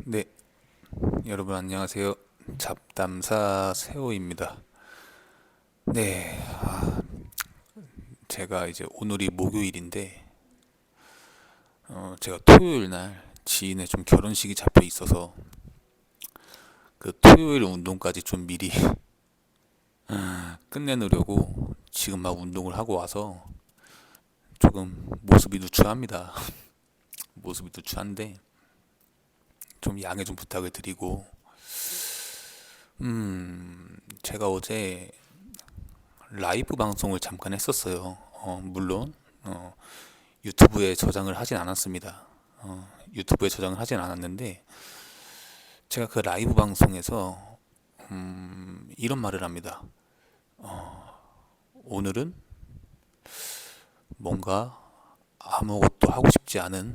네, 여러분 안녕하세요. 잡담사 세호입니다. 네, 제가 이제 오늘이 목요일인데, 제가 토요일 날 지인의 좀 결혼식이 잡혀 있어서 그 토요일 운동까지 좀 미리 끝내놓으려고 지금 막 운동을 하고 와서 조금 모습이 누추합니다. 모습이 누추한데 좀 양해 좀 부탁을 드리고, 제가 어제 라이브 방송을 잠깐 했었어요. 물론 어, 유튜브에 저장을 하진 않았습니다. 유튜브에 저장을 하진 않았는데 제가 그 라이브 방송에서 이런 말을 합니다. 오늘은 뭔가 아무것도 하고 싶지 않은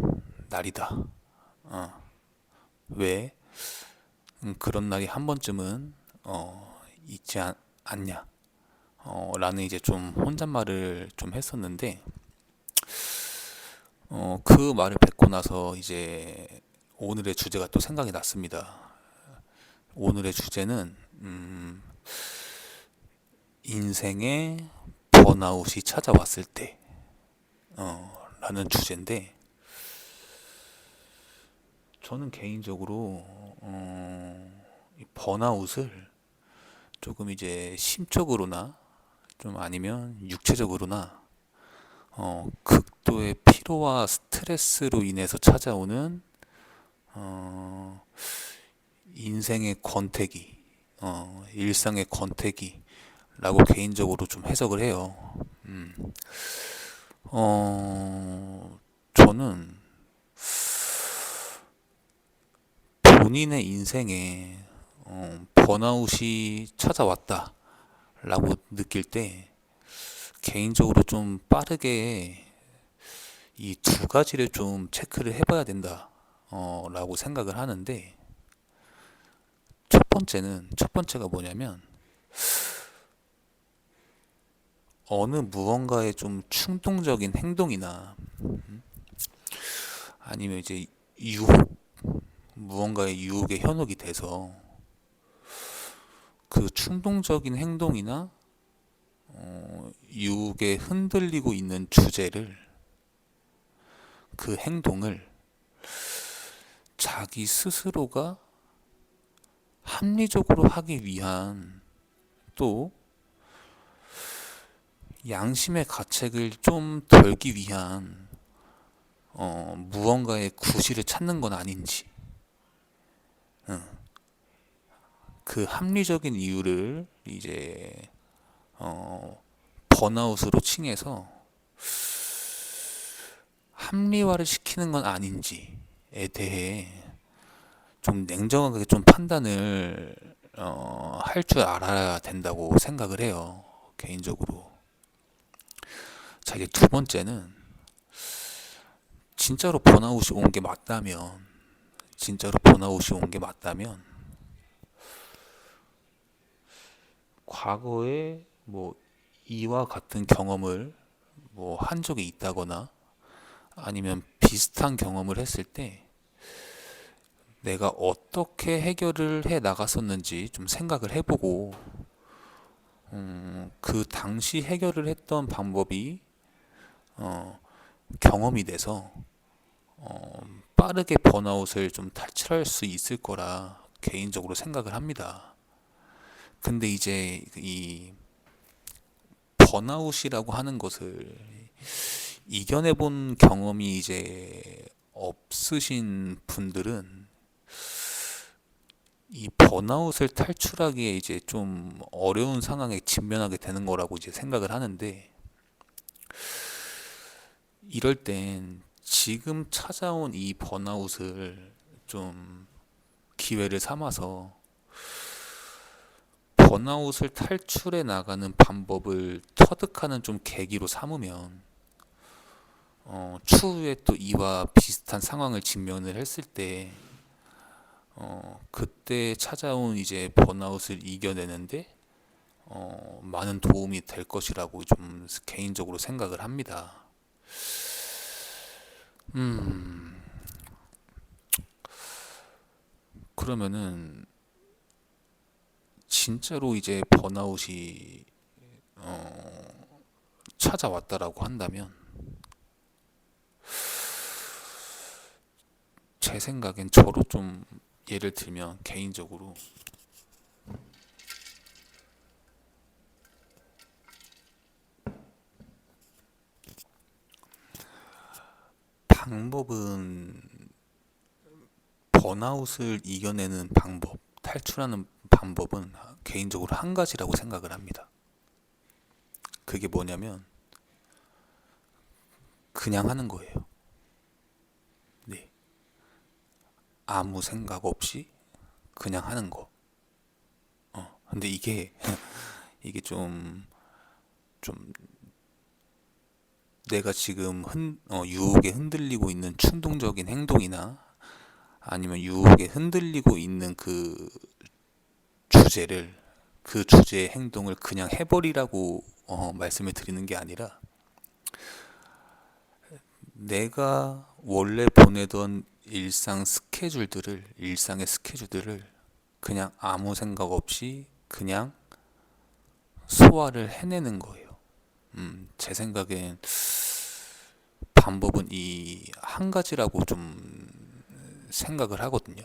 날이다. 왜 그런 날이 한 번쯤은 있지 않냐? 라는 이제 좀 혼잣말을 좀 했었는데 그 말을 뱉고 나서 이제 오늘의 주제가 또 생각이 났습니다. 오늘의 주제는 인생의 번아웃이 찾아왔을 때 라는 주제인데, 저는 개인적으로 이 번아웃을 조금 이제 심적으로나 좀 아니면 육체적으로나 극도의 피로와 스트레스로 인해서 찾아오는 어, 인생의 권태기, 일상의 권태기라고 개인적으로 좀 해석을 해요. 음, 저는 본인의 인생에 번아웃이 찾아왔다라고 느낄 때 개인적으로 좀 빠르게 이 두 가지를 좀 체크를 해봐야 된다 라고 생각을 하는데, 첫 번째가 뭐냐면 어느 무언가의 좀 충동적인 행동이나 아니면 이제 유혹, 무언가의 유혹에 현혹이 돼서 그 충동적인 행동이나 유혹에 흔들리고 있는 주제를, 그 행동을 자기 스스로가 합리적으로 하기 위한, 또 양심의 가책을 좀 덜기 위한 무언가의 구실을 찾는 건 아닌지, 그 합리적인 이유를 이제 번아웃으로 칭해서 합리화를 시키는 건 아닌지에 대해 좀 냉정하게 좀 판단을 할 줄 알아야 된다고 생각을 해요. 개인적으로. 자, 이제 두 번째는 진짜로 번아웃이 온 게 맞다면, 진짜로 번아웃이 온 게 맞다면 과거에 뭐 이와 같은 경험을 뭐 한 적이 있다거나 아니면 비슷한 경험을 했을 때 내가 어떻게 해결을 해 나갔었는지 좀 생각을 해보고, 그 당시 해결을 했던 방법이 경험이 돼서 빠르게 번아웃을 좀 탈출할 수 있을 거라 개인적으로 생각을 합니다. 근데 이제 이 번아웃이라고 하는 것을 이겨내 본 경험이 이제 없으신 분들은 이 번아웃을 탈출하기에 이제 좀 어려운 상황에 직면하게 되는 거라고 이제 생각을 하는데, 이럴 땐 지금 찾아온 이 번아웃을 좀 기회를 삼아서 번아웃을 탈출해 나가는 방법을 터득하는 좀 계기로 삼으면 추후에 또 이와 비슷한 상황을 직면을 했을 때 그때 찾아온 이제 번아웃을 이겨내는데 많은 도움이 될 것이라고 좀 개인적으로 생각을 합니다. 음, 그러면은 진짜로 이제 번아웃이 찾아왔다라고 한다면 제 생각엔 저로 좀 예를 들면 개인적으로 방법은 번아웃을 이겨내는 방법, 탈출하는 방법은 개인적으로 한 가지라고 생각을 합니다. 그게 뭐냐면 그냥 하는 거예요. 네. 아무 생각 없이 그냥 하는 거. 근데 이게 좀 내가 지금 유혹에 흔들리고 있는 충동적인 행동이나 아니면 유혹에 흔들리고 있는 주제를 그 주제의 행동을 그냥 해버리라고 말씀을 드리는 게 아니라 내가 원래 보내던 일상의 스케줄들을 그냥 아무 생각 없이 그냥 소화를 해내는 거예요. 제 생각엔 방법은 이 한 가지라고 좀 생각을 하거든요.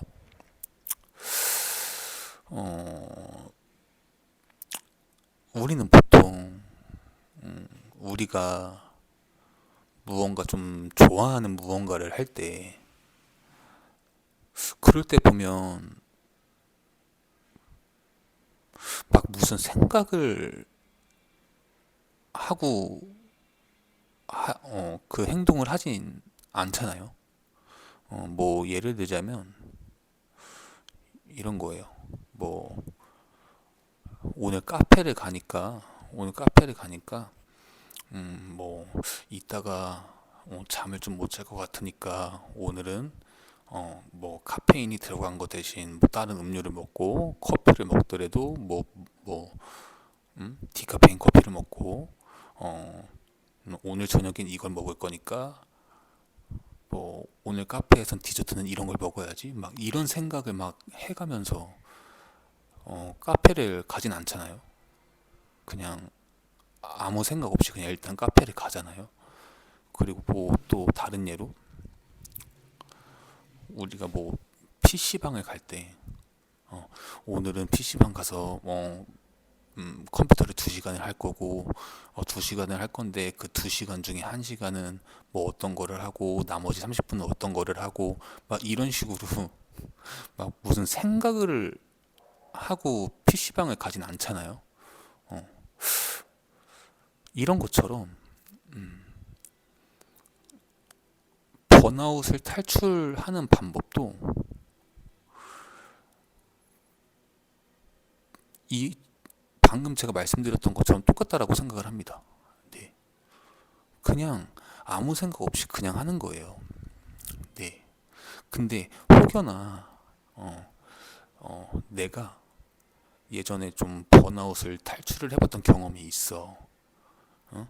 어, 우리는 보통 우리가 무언가 좀 좋아하는 무언가를 할 때, 그럴 때 보면 막 무슨 생각을 하고 그 행동을 하진 않잖아요. 뭐 예를 들자면 이런 거예요. 뭐 오늘 카페를 가니까 뭐 이따가 잠을 좀 못 잘 것 같으니까 오늘은 뭐 카페인이 들어간 거 대신 뭐 다른 음료를 먹고 커피를 먹더라도 디카페인 커피를 먹고 어 오늘 저녁엔 이걸 먹을 거니까 뭐 오늘 카페에선 디저트는 이런 걸 먹어야지 막 이런 생각을 막 해가면서 카페를 가진 않잖아요. 그냥 아무 생각 없이 그냥 일단 카페를 가잖아요. 그리고 뭐 또 다른 예로 우리가 뭐 PC방을 갈 때 오늘은 PC방 가서 컴퓨터를 2시간을 할 거고 2시간을 할 건데 그 2시간 중에 1시간은 뭐 어떤 거를 하고 나머지 30분은 어떤 거를 하고 막 이런 식으로 막 무슨 생각을 하고 PC방을 가진 않잖아요. 어, 이런 것처럼 번아웃을 탈출하는 방법도 이 방금 제가 말씀드렸던 것처럼 똑같다라고 생각을 합니다. 네. 그냥 아무 생각 없이 그냥 하는 거예요. 네. 근데 혹여나 어, 내가 예전에 좀 번아웃을 탈출을 해봤던 경험이 있어. 어?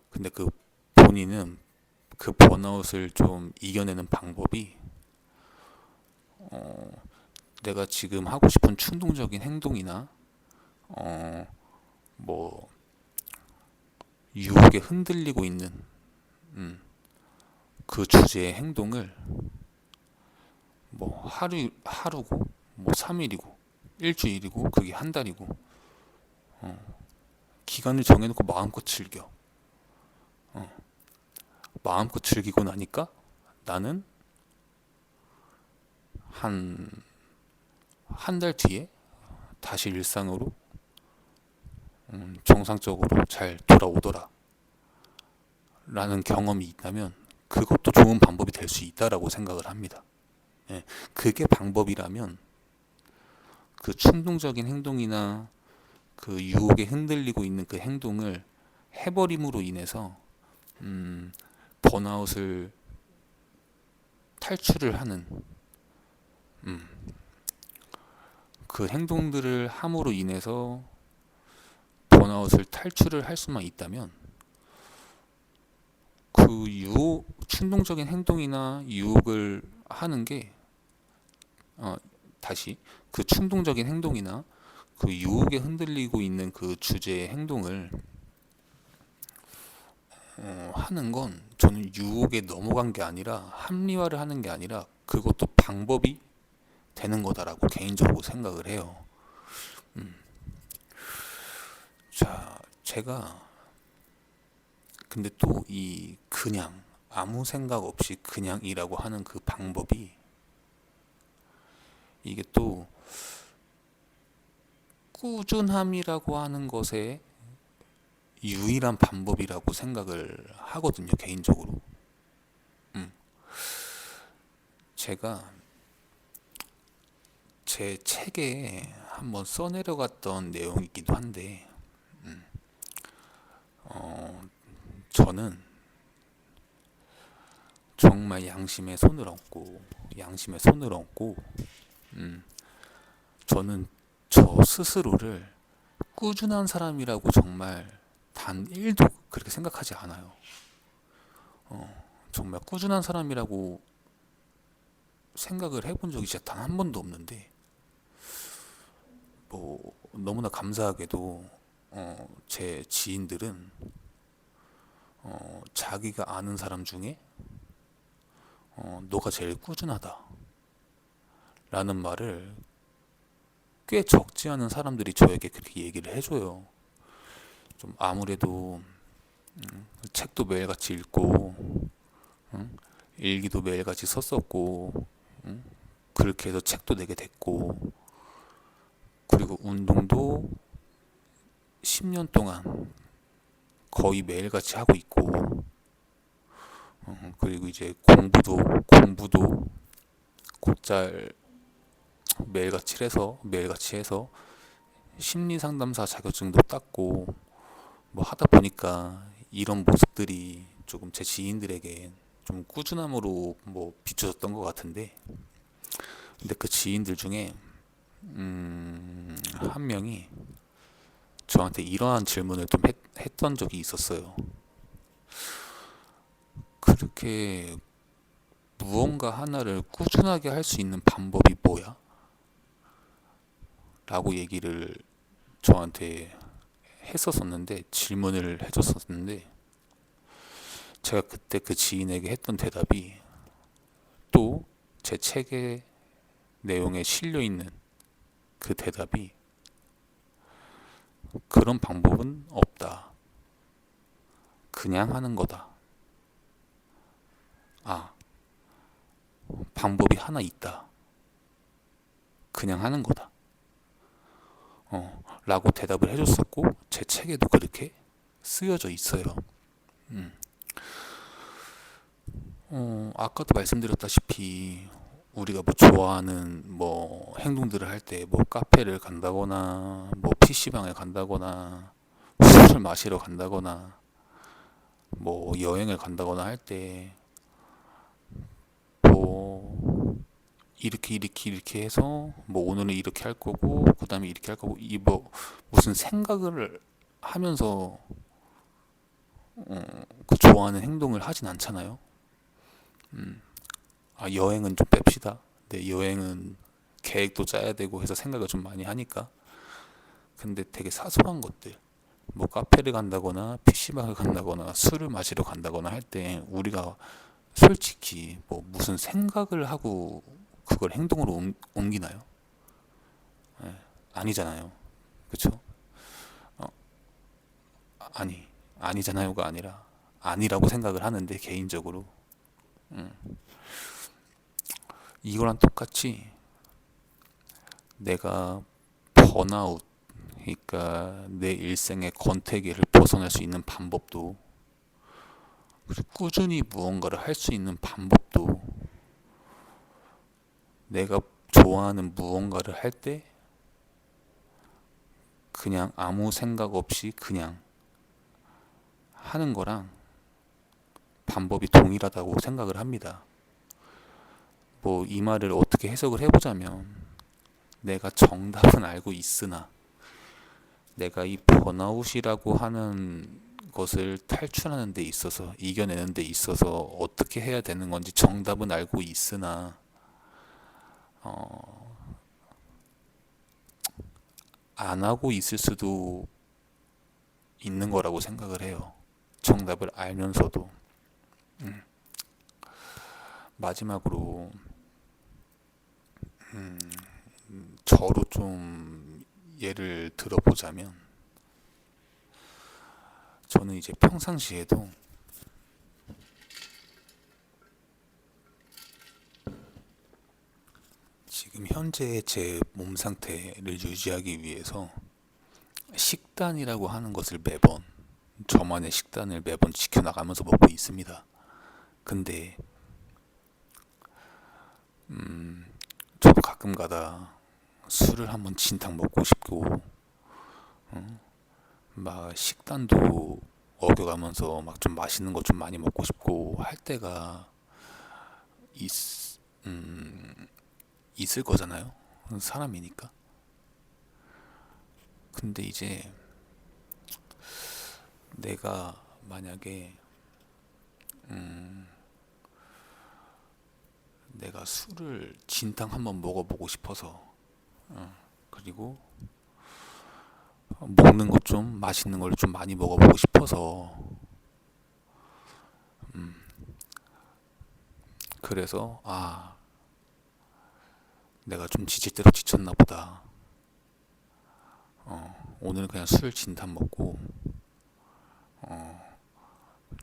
근데 그 본인은 그 번아웃을 좀 이겨내는 방법이 어, 내가 지금 하고 싶은 충동적인 행동이나 어, 뭐 유혹에 흔들리고 있는 음, 그 주제의 행동을 뭐 하루고 뭐 3일이고 일주일이고 그게 한 달이고 기간을 정해놓고 마음껏 즐겨. 마음껏 즐기고 나니까 나는 한 한 달 뒤에 다시 일상으로 정상적으로 잘 돌아오더라 라는 경험이 있다면 그것도 좋은 방법이 될 수 있다라고 생각을 합니다. 예, 그게 방법이라면 그 충동적인 행동이나 그 유혹에 흔들리고 있는 그 행동을 해버림으로 인해서 번아웃을 탈출을 하는 그 행동들을 함으로 인해서 번아웃을 탈출을 할 수만 있다면 그 충동적인 행동이나 유혹을 하는 게 다시 그 충동적인 행동이나 그 유혹에 흔들리고 있는 그 주제의 행동을 하는 건 저는 유혹에 넘어간 게 아니라 합리화를 하는 게 아니라 그것도 방법이 되는 거다라고 개인적으로 생각을 해요. 자, 제가 근데 또 이 그냥 아무 생각 없이 그냥이라고 하는 그 방법이 이게 또 꾸준함이라고 하는 것의 유일한 방법이라고 생각을 하거든요, 개인적으로. 음. 제가 제 책에 한번 써내려갔던 내용이기도 한데, 어, 저는 정말 양심의 손을 얹고, 음, 저는 저 스스로를 꾸준한 사람이라고 정말 단 1도 그렇게 생각하지 않아요. 정말 꾸준한 사람이라고 생각을 해본 적이 진짜 단 한 번도 없는데, 뭐, 너무나 감사하게도, 제 지인들은, 자기가 아는 사람 중에, 너가 제일 꾸준하다. 라는 말을 꽤 적지 않은 사람들이 저에게 그렇게 얘기를 해줘요. 좀 아무래도, 책도 매일같이 읽고, 응? 일기도 매일같이 썼었고, 응? 그렇게 해서 책도 내게 됐고, 그리고 운동도 10년 동안 거의 매일같이 하고 있고, 그리고 이제 공부도 곧잘 매일같이 해서 심리 상담사 자격증도 땄고 뭐 하다 보니까 이런 모습들이 조금 제 지인들에게 좀 꾸준함으로 뭐 비춰졌던 것 같은데, 근데 그 지인들 중에 한 명이 저한테 이러한 질문을 좀 했던 적이 있었어요. 그렇게 무언가 하나를 꾸준하게 할 수 있는 방법이 뭐야? 라고 얘기를 저한테 했었었는데, 질문을 해줬었는데, 제가 그때 그 지인에게 했던 대답이 또 제 책의 내용에 실려 있는 그 대답이 그런 방법은 없다. 그냥 하는 거다. 아, 방법이 하나 있다. 그냥 하는 거다. 라고 대답을 해줬었고, 제 책에도 그렇게 쓰여져 있어요. 음. 아까도 말씀드렸다시피, 우리가 뭐 좋아하는 뭐 행동들을 할 때 뭐 카페를 간다거나, 뭐 PC방에 간다거나, 술을 마시러 간다거나, 뭐 여행을 간다거나 할 때, 뭐 이렇게 해서 뭐 오늘은 이렇게 할 거고 그다음에 이렇게 할 거고 이 뭐 무슨 생각을 하면서 그 좋아하는 행동을 하진 않잖아요. 아, 여행은 좀 뺍시다. 네, 여행은 계획도 짜야 되고 해서 생각을 좀 많이 하니까. 근데 되게 사소한 것들, 뭐 카페를 간다거나 PC방을 간다거나 술을 마시러 간다거나 할 때 우리가 솔직히 뭐 무슨 생각을 하고 그걸 행동으로 옮기나요? 예, 아니잖아요. 그쵸? 어, 아니, 아니잖아요가 아니라 아니라고 생각을 하는데 개인적으로 이거랑 똑같이 내가 번아웃, 그러니까 내 일생의 권태기를 벗어날 수 있는 방법도, 그리고 꾸준히 무언가를 할 수 있는 방법도, 내가 좋아하는 무언가를 할 때 그냥 아무 생각 없이 그냥 하는 거랑 방법이 동일하다고 생각을 합니다. 뭐 이 말을 어떻게 해석을 해보자면, 내가 정답은 알고 있으나 내가 이 번아웃이라고 하는 것을 탈출하는 데 있어서, 이겨내는 데 있어서 어떻게 해야 되는 건지 정답은 알고 있으나 안 하고 있을 수도 있는 거라고 생각을 해요. 정답을 알면서도. 마지막으로 저로 좀 예를 들어보자면, 저는 이제 평상시에도 지금 현재 제 몸 상태를 유지하기 위해서 식단이라고 하는 것을 매번, 저만의 식단을 매번 지켜나가면서 먹고 있습니다. 근데 저도 가끔 가다 술을 한번 진탕 먹고 싶고, 막 식단도 어겨가면서 막 좀 맛있는 거 좀 많이 먹고 싶고 할 때가 있, 있을 거잖아요. 사람이니까. 근데 이제 내가 만약에 내가 술을 진탕 한번 먹어보고 싶어서, 그리고 먹는 것 좀 맛있는 걸 좀 많이 먹어보고 싶어서, 그래서 내가 좀 지칠 대로 지쳤나 보다. 오늘은 그냥 술 진탕 먹고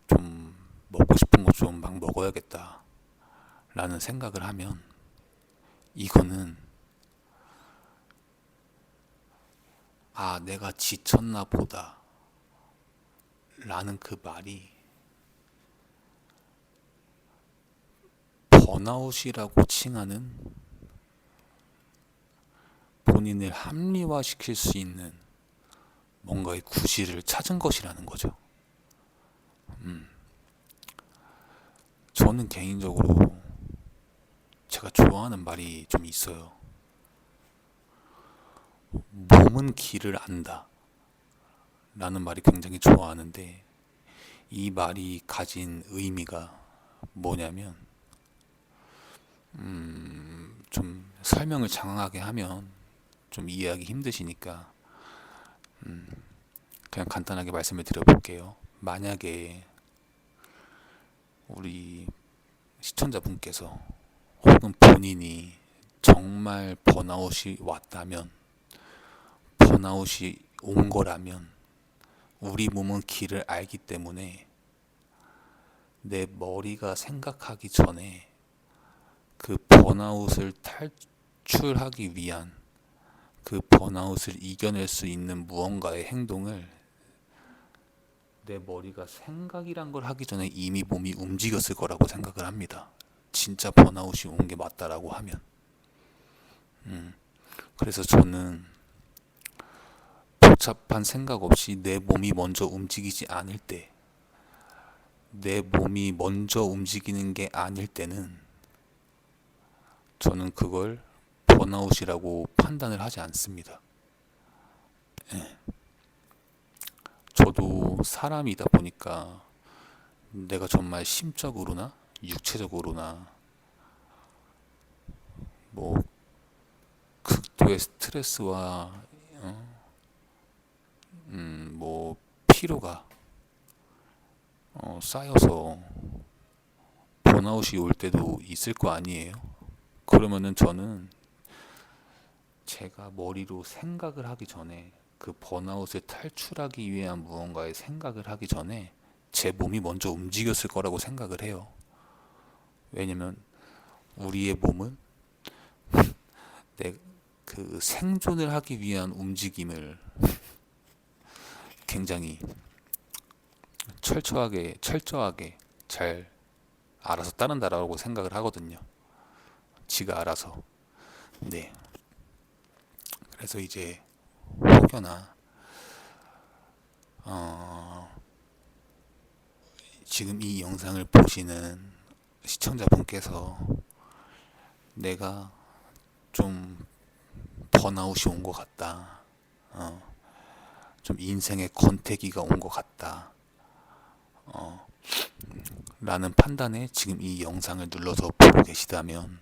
좀 먹고 싶은 거 좀 막 먹어야겠다 라는 생각을 하면, 이거는 내가 지쳤나 보다 라는 그 말이 번아웃이라고 칭하는, 본인을 합리화시킬 수 있는 뭔가의 구실을 찾은 것이라는 거죠. 저는 개인적으로 제가 좋아하는 말이 좀 있어요. 몸은 길을 안다 라는 말이 굉장히 좋아하는데, 이 말이 가진 의미가 뭐냐면, 좀 설명을 장황하게 하면 좀 이해하기 힘드시니까 그냥 간단하게 말씀을 드려볼게요. 만약에 우리 시청자분께서 혹은 본인이 정말 번아웃이 왔다면, 번아웃이 온 거라면, 우리 몸은 길을 알기 때문에 내 머리가 생각하기 전에 그 번아웃을 탈출하기 위한, 그 번아웃을 이겨낼 수 있는 무언가의 행동을 내 머리가 생각이란 걸 하기 전에 이미 몸이 움직였을 거라고 생각을 합니다. 진짜 번아웃이 온 게 맞다라고 하면. 그래서 저는 복잡한 생각 없이 내 몸이 먼저 움직이지 않을 때, 내 몸이 먼저 움직이는 게 아닐 때는 저는 그걸 번아웃이라고 판단을 하지 않습니다. 저도 사람이다 보니까 내가 정말 심적으로나 육체적으로나 뭐 극도의 스트레스와 뭐 피로가 쌓여서 번아웃이 올 때도 있을 거 아니에요. 그러면은 저는 제가 머리로 생각을 하기 전에, 그 번아웃을 탈출하기 위한 무언가의 생각을 하기 전에 제 몸이 먼저 움직였을 거라고 생각을 해요. 왜냐면 우리의 몸은 내 그 생존을 하기 위한 움직임을 굉장히 철저하게 잘 알아서 따른다라고 생각을 하거든요. 지가 알아서. 네. 그래서 이제 혹여나 지금 이 영상을 보시는 시청자분께서 내가 좀 번아웃이 온 것 같다, 좀 인생의 권태기가 온 것 같다 라는 판단에 지금 이 영상을 눌러서 보고 계시다면,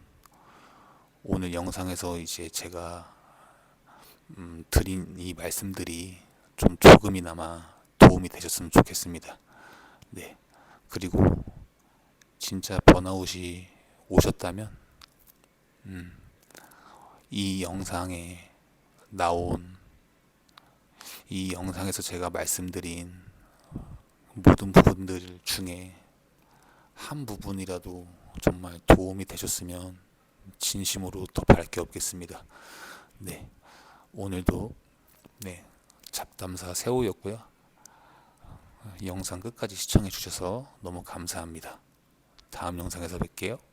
오늘 영상에서 이제 제가 드린 이 말씀들이 좀 조금이나마 도움이 되셨으면 좋겠습니다. 네. 그리고 진짜 번아웃이 오셨다면 이 영상에 나온 이 영상에서 제가 말씀드린 모든 부분들 중에 한 부분이라도 정말 도움이 되셨으면 진심으로 더 바랄 게 없겠습니다. 네. 오늘도 네, 잡담사 세호였고요. 영상 끝까지 시청해 주셔서 너무 감사합니다. 다음 영상에서 뵐게요.